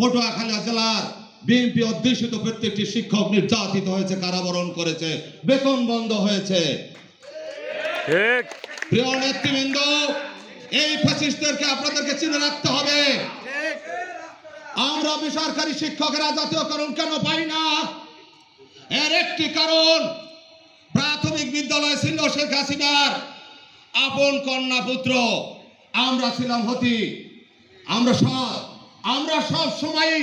পটুয়াখালী জেলার বিএনপি অধ্যুষিত প্রত্যেকটি শিক্ষক নির্যাতিত হয়েছে, কারাবরণ করেছে, বেতন বন্ধ হয়েছে। প্রিয় নেতৃবৃন্দ, এই ফ্যাসিস্টদেরকে আপনাদেরকে চিনে রাখতে হবে। আমরা বেসরকারি শিক্ষকেরা জাতীয়করণ কেন পাই না? এর একটি কারণ, প্রাথমিক বিদ্যালয় ছিল শেখ হাসিনার আপন কন্যা পুত্র, আমরা ছিলাম হতি। আমরা সব সময়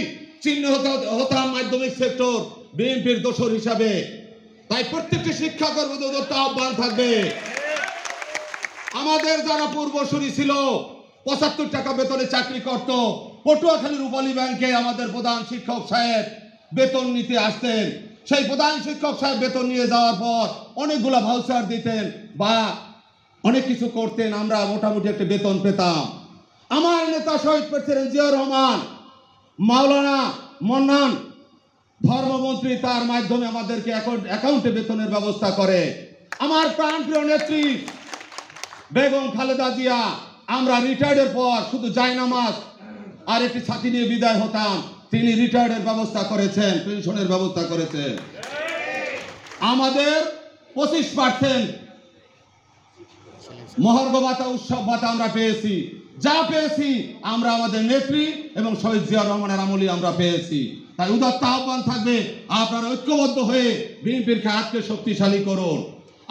চিহ্নিত হতাম মাধ্যমিক সেক্টর বিএনপির দোসর হিসাবে। তাই প্রত্যেকটি শিক্ষকের প্রতি আহ্বান থাকবে, আমাদের যারা পূর্বসূরি ছিল 75 টাকা বেতনে চাকরি করত, পটুয়াখালী রূপালী ব্যাংকে আমাদের প্রধান শিক্ষক সাহেব বেতন নিতে আসতেন। সেই প্রধান শিক্ষক সাহেব বেতন নিয়ে যাওয়ার পর অনেকগুলো ভাউচার দিতেন বা অনেক কিছু করতেন, আমরা মোটামুটি একটা বেতন পেতাম। আমার নেতা শহীদ প্রেসিডেন্ট জিয়াউর রহমান, মাওলানা মন্নান ধর্মমন্ত্রী, তার মাধ্যমে আমাদেরকে অ্যাকাউন্টে বেতনের ব্যবস্থা করে। আমার প্রাণপ্রিয় নেত্রী বেগম খালেদা জিয়া, আমরা রিটায়ার্ডের পর শুধু জায়নামাজ আর একটি ছাতি নিয়ে বিদায় হতাম, তিনি রিটায়ার্ডের ব্যবস্থা করেছেন, পেনশনের ব্যবস্থা করেছেন। আমাদের 25% মহার্ঘ ভাতা, উৎসব ভাতা আমরা পেয়েছি। যা পেয়েছি আমরা আমাদের নেত্রী এবং শহীদ জিয়াউর রহমানের আমলে আমরা পেয়েছি। তাই উদাত্ত আহ্বান থাকবে, আপনারা ঐক্যবদ্ধ হয়ে বিএনপির হাতকে শক্তিশালী করুন।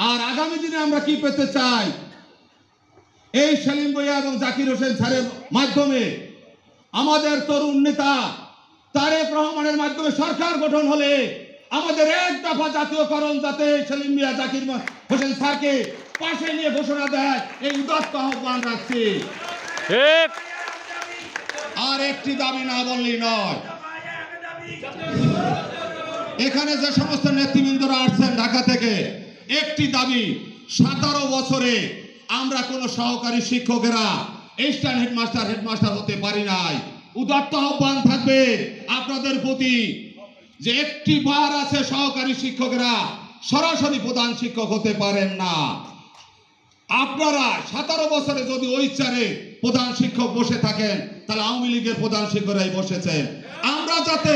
আর আগামী দিনে আমরা কি পেতে চাই? এই সেলিম ভূঁইয়া এবং জাকির হোসেন স্যারের মাধ্যমে আমাদের তরুণ নেতা তারেক রহমানের মাধ্যমে সরকার গঠন হলে আমাদের এক দফা জাতীয়করণ যাতে সেলিম ভূঁইয়া জাকির হোসেন স্যারকে পাশে নিয়ে ঘোষণা দেয়, এই উদাত্ত আহ্বান রাখছি। আর একটি দাবি না বললেই নয়, এখানে যে সমস্ত নেতৃবৃন্দরা আসছেন ঢাকা থেকে, একটি দাবি, 17 বছরে আমরা কোন সহকারী শিক্ষকেরা স্ট্যান্ড হেডমাস্টার হতে পারি নাই। উদাত্ত আহ্বান থাকবে আপনাদের প্রতি যে একটি বার আছে সহকারী শিক্ষকেরা সরাসরি প্রধান শিক্ষক হতে পারেন না। আপনারা 17 বছরে যদি ওই চেয়ারে প্রধান শিক্ষক বসে থাকেন, তাহলে আওয়ামী লীগের প্রধান শিক্ষকরাই বসেছেন। আমরা যাতে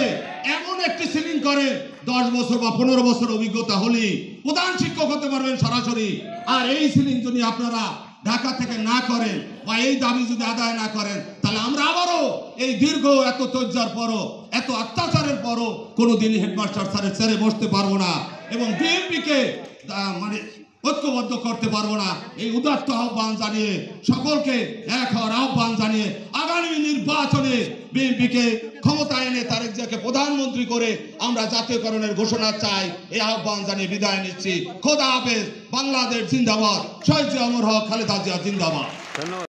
এমন একটি সিলিং করে 10 বছর বা 15 বছর অভিজ্ঞতা হলে প্রধান শিক্ষক হতে পারবেন সরাসরি। আর এই সিলিং যদি আপনারা ঢাকা থেকে না করেন বা এই দাবি যদি আদায় না করেন, তাহলে আমরা আবারও এই দীর্ঘ এত তজ্জার পরও, এত অত্যাচারের পরও কোনোদিনই হেডমাস্টার স্যারের চেয়ারে বসতে পারবো না এবং বিএনপিকে মানে ঐক্যবদ্ধ করতে পারবো না। এই উদাত্ত আহ্বান জানিয়ে, সকলকে এক হওয়ার আহ্বান জানিয়ে আগামী নির্বাচনে বিএনপিকে ক্ষমতা এনে তারেক জিয়াকে প্রধানমন্ত্রী করে আমরা জাতীয়করণের ঘোষণা চাই, এই আহ্বান জানিয়ে বিদায় নিচ্ছি। খোদা হাফেজ। বাংলাদেশ জিন্দাবাদ। শহীদ জিয়া অমর হক। খালেদা জিয়া জিন্দাবাদ।